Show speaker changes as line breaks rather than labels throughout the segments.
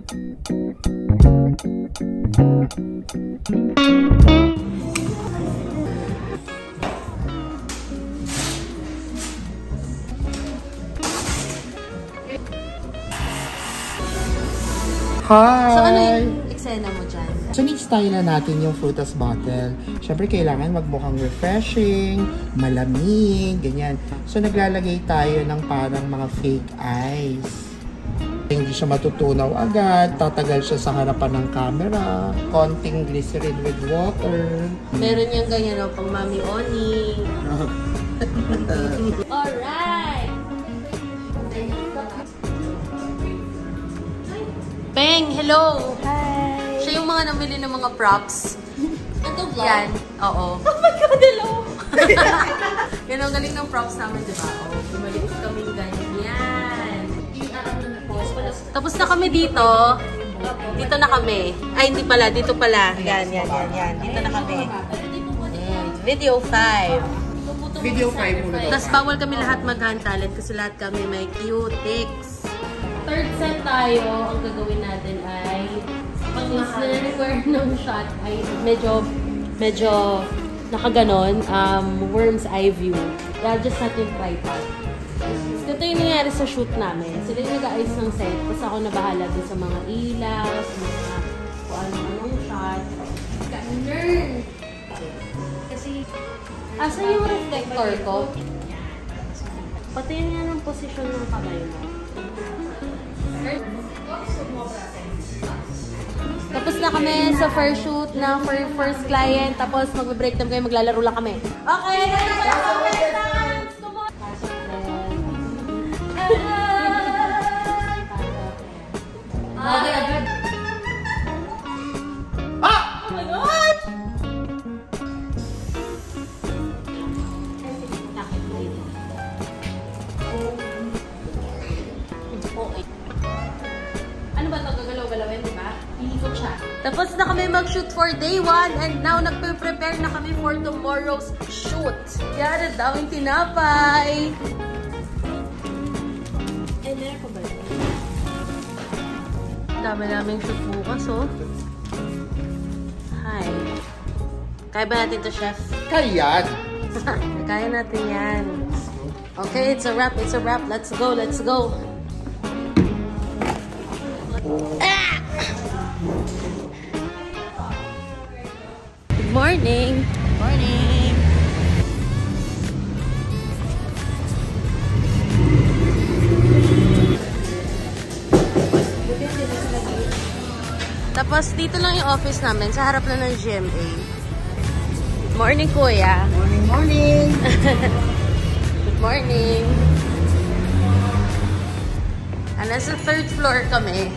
Hi!
So ano yung eksena mo dyan?
So next tayo na natin yung frutas bottle. Siyempre kailangan magmukhang refreshing, malamig, ganyan. So naglalagay tayo ng parang mga fake ice. Hindi siya matutunaw agad, tatagal siya sa harapan ng camera. Konting glycerin with water.
Meron yung ganyan o, pang Mami Oni. Alright! Peng, hello!
Hi!
Siya yung mga namili ng mga props.
Ito vlog?
Yan, oo.
Oh my God, hello!
Yan ang galing ng props namin, di ba? Oo, bumalik kaming ganyan. Tapos na kami dito. Dito na kami. Ay, hindi pala. Dito pala. Yan. Dito na kami. Video 5.
Video 5 muna daw.
Tapos bawal kami lahat mag-hand talent kasi lahat kami may cutics. Third set tayo, ang gagawin natin ay since na-require ng shot ay medyo nakaganon, worm's eye view. Kaya just natin try pa. Ito yung nangyari sa shoot namin. Sila yung nag-ayos ng set, tapos ako nabahala dun sa mga ilaw, sa mga kung anong shot. Ganun! Kasi, asa yung reflector ko? Pati nga ng posisyon ng kamay mo. Tapos na kami sa first shoot na for first client. Tapos magbe-break time kayo, maglalaro lang kami. Okay!
Oh my God!
Ano ba ito? Gagalaw-galawin, di ba? Iikot siya. Tapos na kami mag-shoot for day 1 and now nagpe-prepare na kami for tomorrow's shoot. Yan, ang daming tinapay.
Meron pa ba?
Dami naming shoot bukas, oh. Hi. Kaya ba natin to, chef?
Kayan!
Kaya natin yan. Okay, it's a wrap. It's a wrap. Let's go. Let's go. Ah! Good morning.
Morning!
Tapos dito lang yung office namin. Sa harap na ng GMA. Good morning, kuya.
Morning, morning!
Good morning. And nasa 3rd floor kami.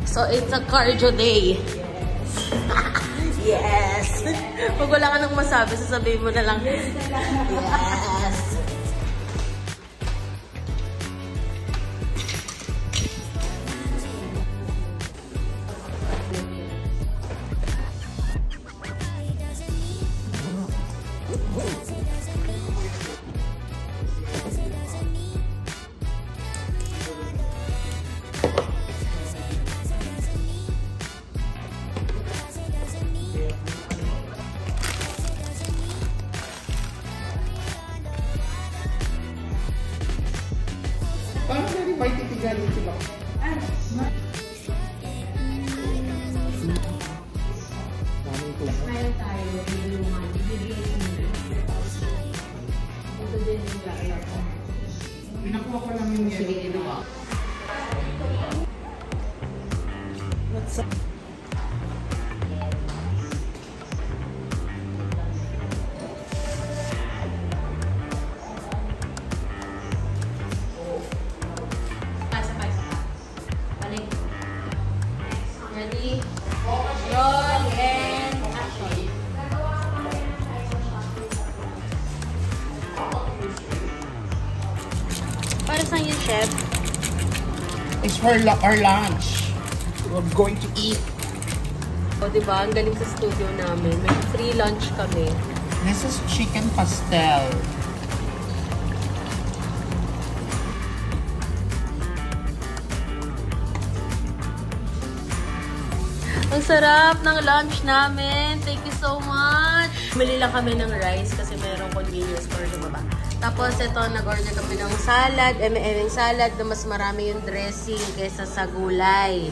So, it's a cardio day. Yes! Pag wala ka nang masabi, sasabihin mo na lang, yes!
Paano na rin may titiganin sila? Daming tubo.
Meron tayo, bibigyan ito din yung gala.
Pinakuha ko lang yung yellow.
What's up? Ready? Roll and action. Para saan yun, chef?
It's for our lunch. We're going to eat.
O, diba? Ang galing sa studio namin. May free lunch kami.
This is chicken pastel.
Ang sarap ng lunch namin. Thank you so much. Bumili lang kami ng rice kasi mayroong convenience store sa baba. Tapos ito, nag-order kami ng salad, salad na mas marami yung dressing kaysa sa gulay.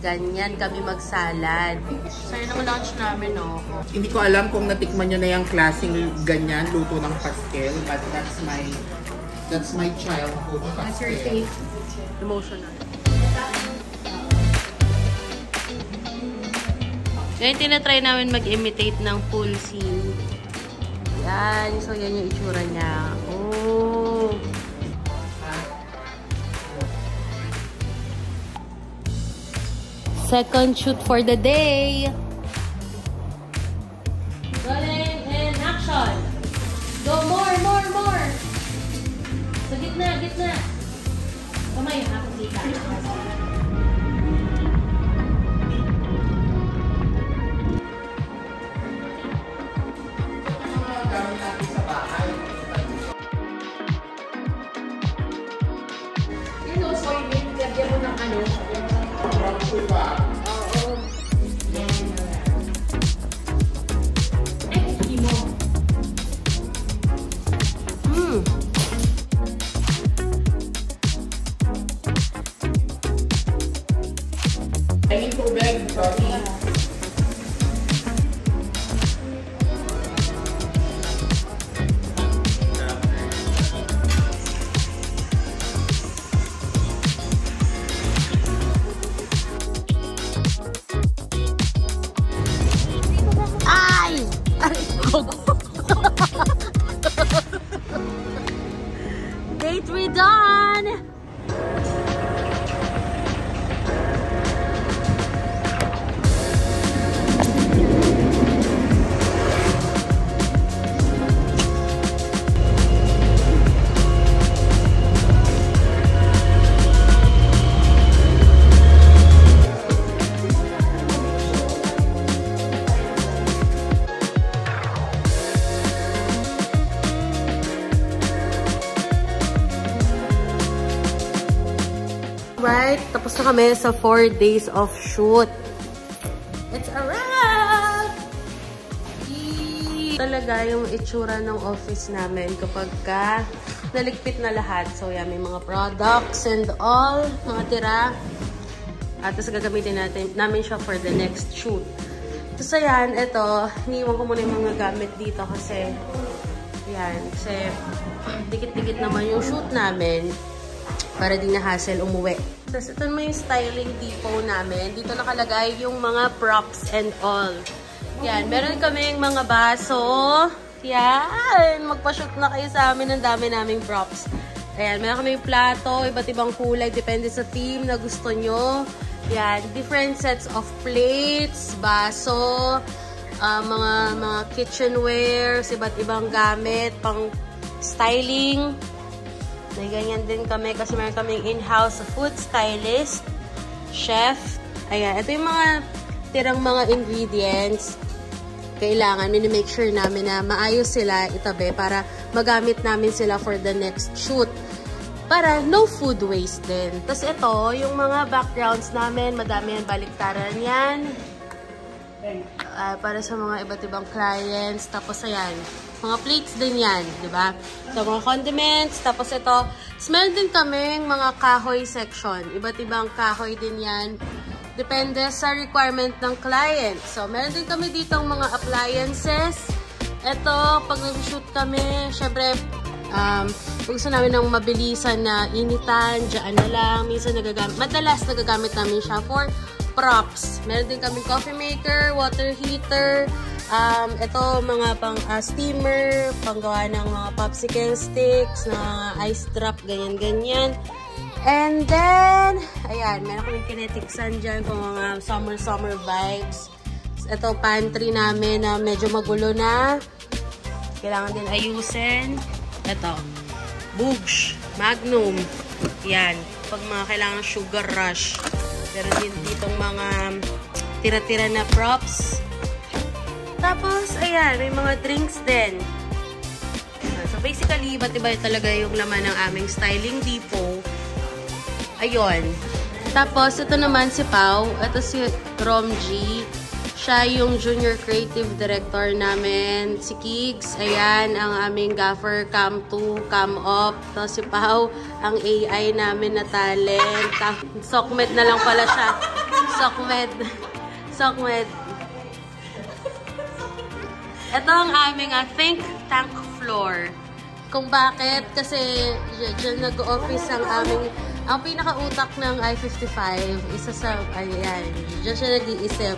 Ganyan kami mag-salad. Sa'yo naman lunch namin, no?
Hindi ko alam kung natikman nyo na yung klaseng ganyan, luto ng pastel, but that's my childhood pastel.
What's your taste? Emotional. Ngayon, tinatry namin mag-imitate ng full scene. Yan. So, yan yung itsura niya. Oh! Second shoot for the day. Rolling and action. Go more. Sa gitna. Kamay, ako dito. Lagyan mo ng ano? Oo. Ay, hindi mo.
Ay, tubig, sorry.
Day 3 done! Right, tapos na kami sa 4 days of shoot. It's a wrap! Talaga yung itsura ng office namin kapag naligpit na lahat. So yan, may mga products and all, mga tira. At tapos gagamitin namin siya for the next shoot. Tapos ayan, ito, iniwan ko muna yung mga gamit dito kasi dikit-dikit naman yung shoot namin. Para di na hassle umuwi. Tapos ito naman yung styling depot namin. Dito nakalagay yung mga props and all. Yan, meron kaming mga baso. Yan, magpa-shoot na kayo sa amin. Ang dami naming props. Ayan, meron kaming plato, iba't ibang kulay. Depende sa theme na gusto nyo. Yan, different sets of plates, baso, mga kitchenwares, iba't ibang gamit, pang styling. May ganyan din kami kasi meron kaming in-house food stylist, chef. Ayan, ito yung mga tirang mga ingredients. Kailangan, minimake sure namin na maayos sila itabi para magamit namin sila for the next shoot. Para no food waste din. Tapos ito, yung mga backgrounds namin, madami yan, baliktaran yan. Para sa mga iba't ibang clients. Tapos ayan, mga plates din yan, di ba? So, mga condiments. Tapos ito, meron din kaming mga kahoy section. Iba't ibang kahoy din yan. Depende sa requirement ng client. So, meron din kami ditong mga appliances. Ito, pag nag-shoot kami, syempre, gusto namin ng mabilisan na initan, dyan na lang. Minsan madalas nagagamit namin siya for props. Meron din kami coffee maker, water heater, ito mga pang steamer, panggawa ng mga popsicle sticks, na ice drop, ganyan-ganyan. And then, ayan, meron kaming kinetic sun dyan kung mga summer vibes. Ito, pantry namin na medyo magulo na. Kailangan din ayusin. Ito, Boogs, Magnum. Yan, pag mga kailangan sugar rush. Pero din ditong mga tira-tira na props. Tapos, ayan, may mga drinks din. So, basically, iba't iba talaga yung laman ng aming styling depot. Ayun. Tapos, ito naman si Pau. Ito si Romji. Siya yung Junior Creative Director namin. Si Kigs, ayan, ang aming gaffer, cam 2, cam up. Tapos si Pau, ang AI namin na talent. Sokmed na lang pala siya. Sokmed. Ito ang aming think tank floor. Kung bakit, kasi dyan nag-office ang pinaka-utak ng I-55, isa sa, ayan, dyan siya nag-iisip.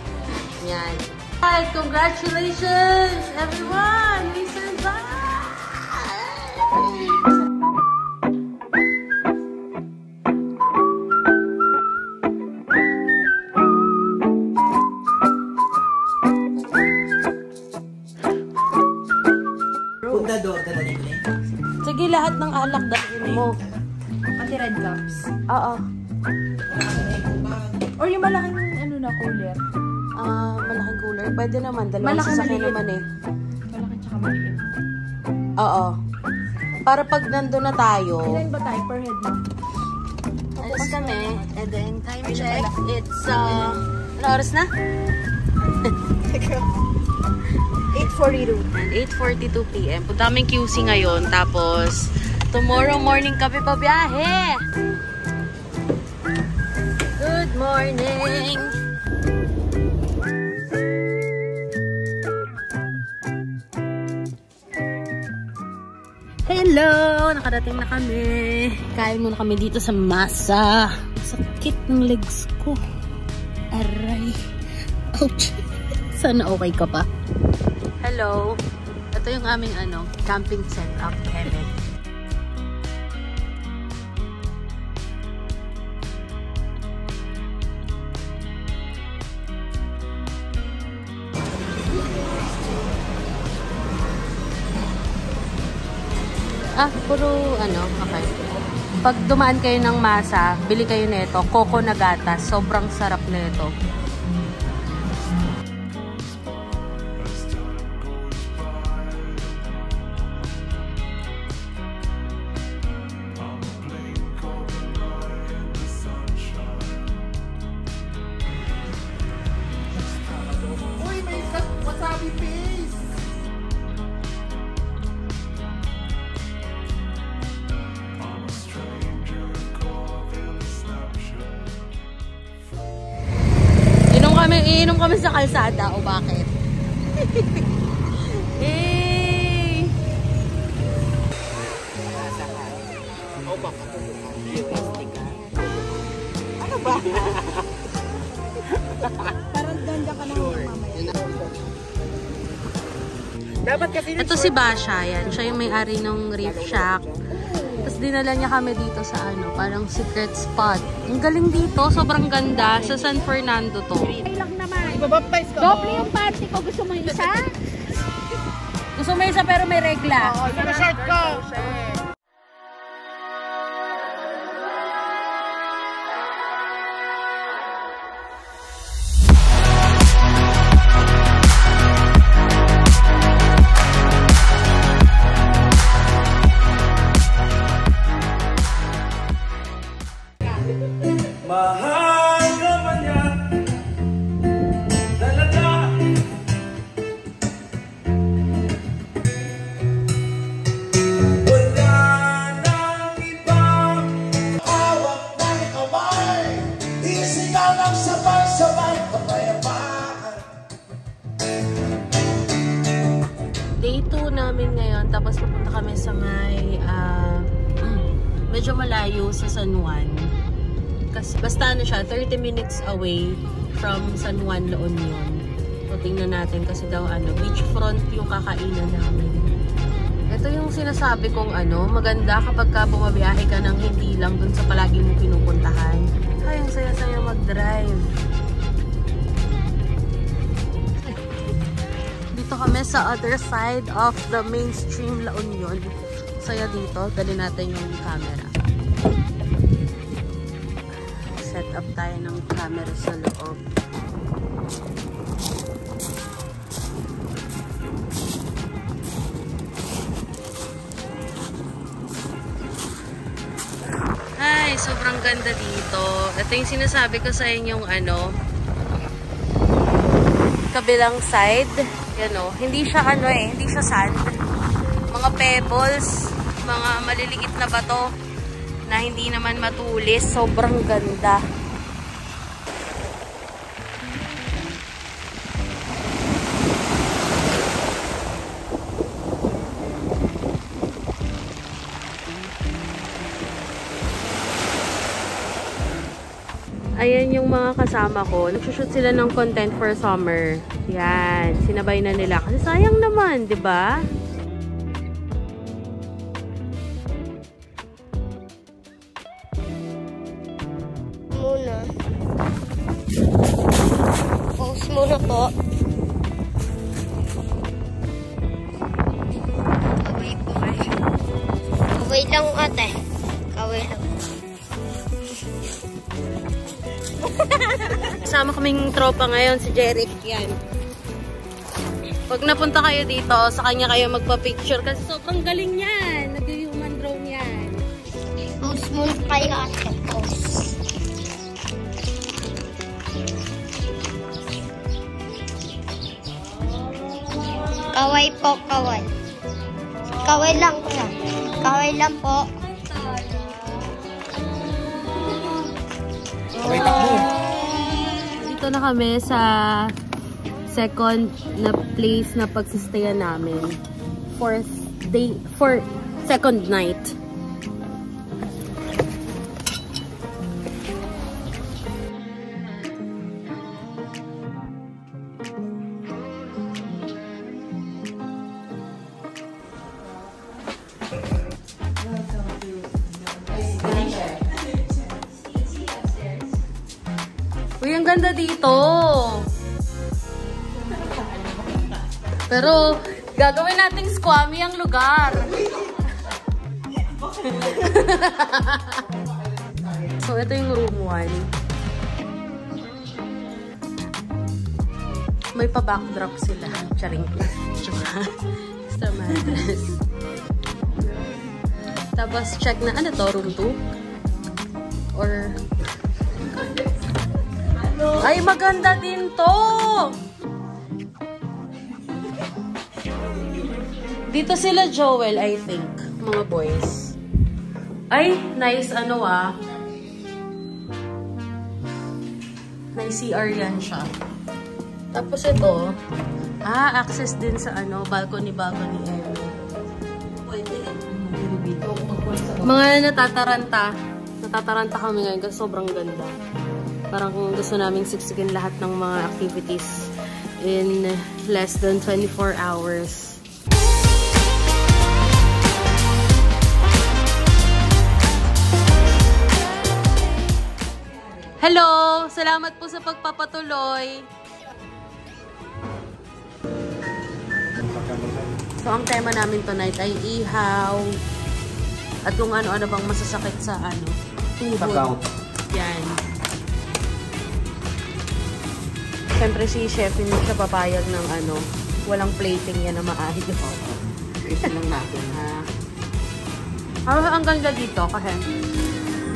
Yan. Hi, congratulations, everyone! We survived!
Pundador, dalaling niya.
Sige, lahat ng alak dahil mo.
Pati red cups.
Oo.
Or yung malaking cooler.
Malaking cooler. Pwede naman. Dalawang
Malaki,
sasakyan
maliit.
naman eh.
Malaki tsaka maliit.
Oo. Para pag nandun na tayo.
Ilan ba tayo per head mo?
Alas kami. And then, time check. It's, ano oras na?
8:42.
And 8:42 p.m. Punta kaming QC ngayon. Tapos, tomorrow morning kami pa biyahe. Good morning! Hello! Nakadating na kami. Kain muna kami dito sa masa. Sakit ng legs ko. Aray. Ouch. Sana okay ka pa. Hello. Ito yung aming camping setup. Kevin. Puro okay. Pag dumaan kayo ng masa, bili kayo nito, Coco na gatas. Sobrang sarap nito.
Uy, may wasabi paste!
Iinom kami sa kalsada o bakit? Eh!
Ano ba?
Parang ganda ka na mamaya.
Dapat kasi
Ito si Basha, yan. Siya yung may-ari ng Reef Shack. Tapos dinala niya kami dito sa parang secret spot. Ang galing dito, sobrang ganda. Sa San Fernando to.
Lang naman.
ibabaptize ka.
Doble yung party ko. Gusto mo yung isa?
Gusto mo isa pero may regla.
Short ka.
Mahal ka man niya talaga. Wala nang ibang hawak ng kamay. Isigaw lang sabay-sabay kapayapaan.
Day 2 namin ngayon. Tapos pupunta kami sa medyo malayo sa San Juan. Basta siya, 30 minutes away from San Juan, La Union. So, tingnan natin kasi daw beachfront yung kakainan namin. Ito yung sinasabi kong maganda kapag ka bumabiyahe ka ng hindi lang dun sa palagi mo pinupuntahan. Ay, ang saya-saya mag-drive. Dito kami sa other side of the mainstream La Union. Saya dito, dali natin yung camera. Set up tayo ng camera sa loob. Ay, sobrang ganda dito. Ito yung sinasabi ko sa inyong ano, kabilang side. Yan o. Hindi siya ano eh, hindi siya sand. Mga pebbles, mga maliliit na bato na hindi naman matulis. Sobrang ganda. Ayan yung mga kasama ko. Nagsushoot sila ng content for summer. Yan. Sinabay na nila. Kasi sayang naman, di ba?
Muna. Pause muna po. Kaway po kayo. Kaway lang ate. Kaway lang.
Kasama kaming tropa ngayon, si Jeric. Yan. Pag napunta kayo dito, sa kanya kayo magpa-picture kasi sobrang galing yan. Nag-human drone yan.
Pause muna kayo ate. Pause. Kaway po, kaway. Kaway lang po yan. Kaway lang po.
Kaway takbo.
Dito na kami sa second na place na pagsistayan namin. For second night. Uy, ang ganda dito. Pero, gagawin nating squammy ang lugar. So, ito yung room 1. May pa-backdrop sila. Charing. Extra mattress. Tapos, check na, ano to? Room 2? Or... Ay, maganda din to! Dito sila Joel, I think. Mga boys. Ay, nice ano ah. Nice CR yan siya. Tapos ito, access din sa ano, balcony Emmy. Mga natataranta kami ngayon kasi sobrang ganda. Parang kung gusto naming siksikin lahat ng mga activities in less than 24 hours. Hello! Salamat po sa pagpapatuloy. So, ang tema namin tonight ay ihaw at kung ano-ano bang masasakit sa ano.
Tagout.
Yan. Siyempre si chef hindi siya papayag ng ano, walang plating yan na maayos.
Ito lang natin ha.
Ang ganda dito kasi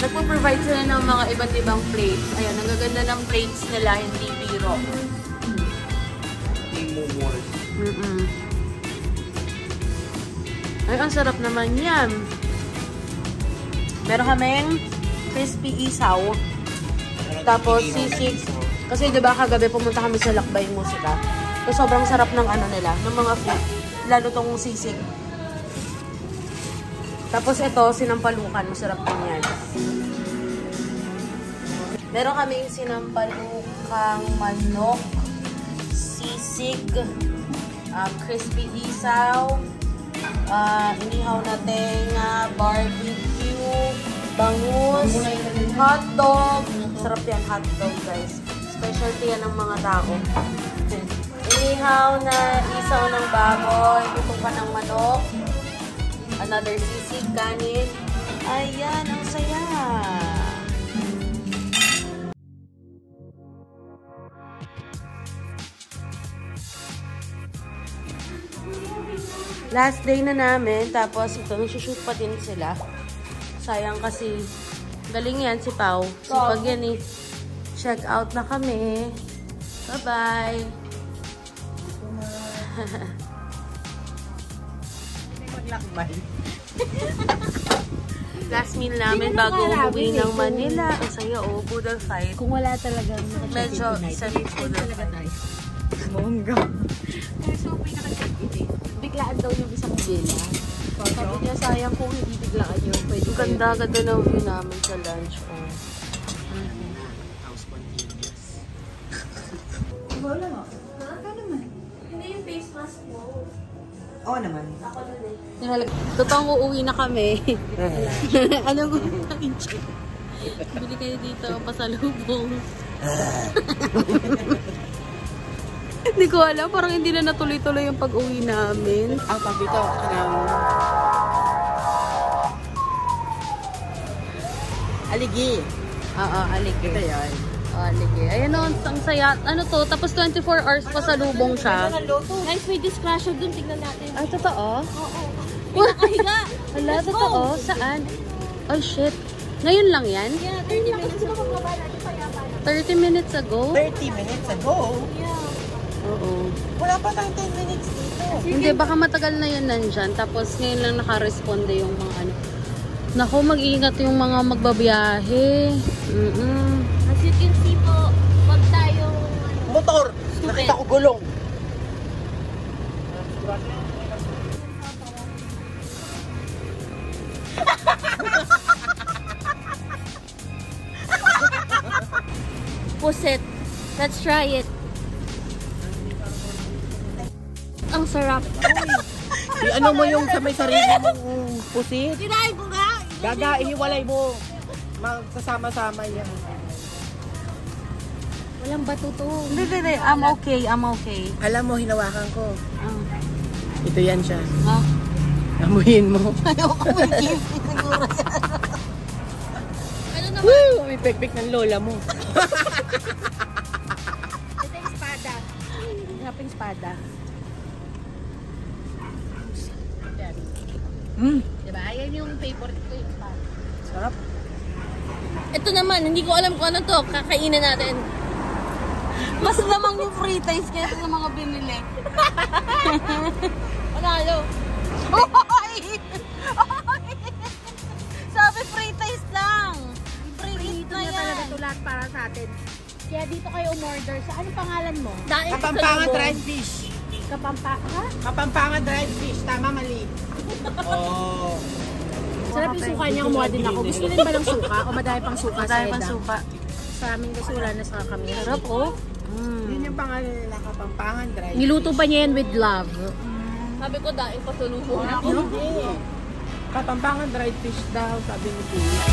nagpo-provide sila ng mga iba't ibang plates. Ayan, ang gaganda ng plates nila, hindi biro. Ay, ang sarap naman yan. Meron kaming crispy isaw. Tapos sisig. Kasi diba kagabi pumunta kami sa Lakbay Musika. So sobrang sarap ng ano nila, ng mga food. Lalo tong sisig. Tapos ito, sinampalukan. Masarap din yan. Meron kaming sinampalukang manok, sisig, crispy isaw, inihaw na tenga, barbecue, bangus, hotdog. Sarap yan, hotdog guys. Specialty yan ng mga tao. Inihaw na isaw ng baboy, tutukan ng manok, another sisig, kanin. Ayan, ang saya! Last day na namin, tapos ito, nagsushoot pa din sila. Sayang kasi Galing yan si Pao. Sipag yan eh. Check out na kami. Bye-bye.
Maglakbay.
Last meal namin bago umuwi ng Manila. Ang saya, oh. Boodle fight.
Kung wala talagang
Medyo semi-boodle fight.
Bongga.
biglaan daw yung isang villa. Sabi niya, sayang kung hindi biglaan yun. Pwede
Ang ganda-ganda ng view namin sa lunch. Oh.
Wala nga.
Hindi yung face mask mo.
Oo naman.
Ako nun eh. Totoong uuwi na kami. Anong bili kayo dito, pasalubong. Hindi ko alam, parang hindi na natuloy-tuloy yung pag-uwi namin.
Ang pagdito ng Aligi.
Oo, aligi.
Ito yun.
Aligi. Ayan o, ang saya. Ano to? Tapos 24 hours pasalubong siya.
Guys, may discussion dun. Tignan natin.
Ay, totoo?
Oo. Pinakahiga.
Wala, totoo? Saan? Oh, shit. Ngayon lang yan?
Yeah, 30 minutes ago.
30 minutes ago?
30 minutes ago.
Oo.
Wala pa tayong 10 minutes dito.
Hindi, baka matagal na yun nandyan. Tapos ngayon lang nakaresponde yung mga ano. Naku, mag-iingat yung mga magbabiyahe.
As you can see po, wag tayong
Motor! Nakita ko gulong.
puset. Let's try it. Ang sarap.
Ano mo yung sa may sarili mong pusit?
Tirahin ko nga.
Gaga, ihiwalay mo. Magsasama-sama yan.
Walang bato to.
Hindi. I'm okay.
Alam mo, hinawakan ko.
Ah.
Ito yan siya.
Ah.
Amuhin mo.
Ayoko magiging siguro yan.
Ano naman?
Woo! May pekpek ng lola mo.
Ito yung espada. Hanapin espada. Diba? Ayan yung favorite ko yung espada.
Sarap.
Ito naman, hindi ko alam kung ano to. Kakainin natin. Mas lamang yung free taste kaysa sa mga binili.
Panalo.
Sabi free taste lang. Free taste
Ito
na
na talaga
yan.
ito lahat para sa atin. Kaya dito kayo umorder. Sa anong pangalan mo?
Dahil
Kapampangan dried fish.
Ha?
Kapampangan dried fish. Tama, mali. Oh.
Sarap yung suka niya. Kumuha din ako. Gusto rin ba ng suka? O madami pang suka sa
Dahil
edam?
pang suka.
Sa amin kasi wala na sa kami.
Sarap oh.
Yun yung pangalan nila, Kapampangan dried fish.
Niluto pa niya yan with love.
Sabi ko dahil pasalubong ako.
Hindi. Kapampangan dried fish daw, sabi ni Kuya.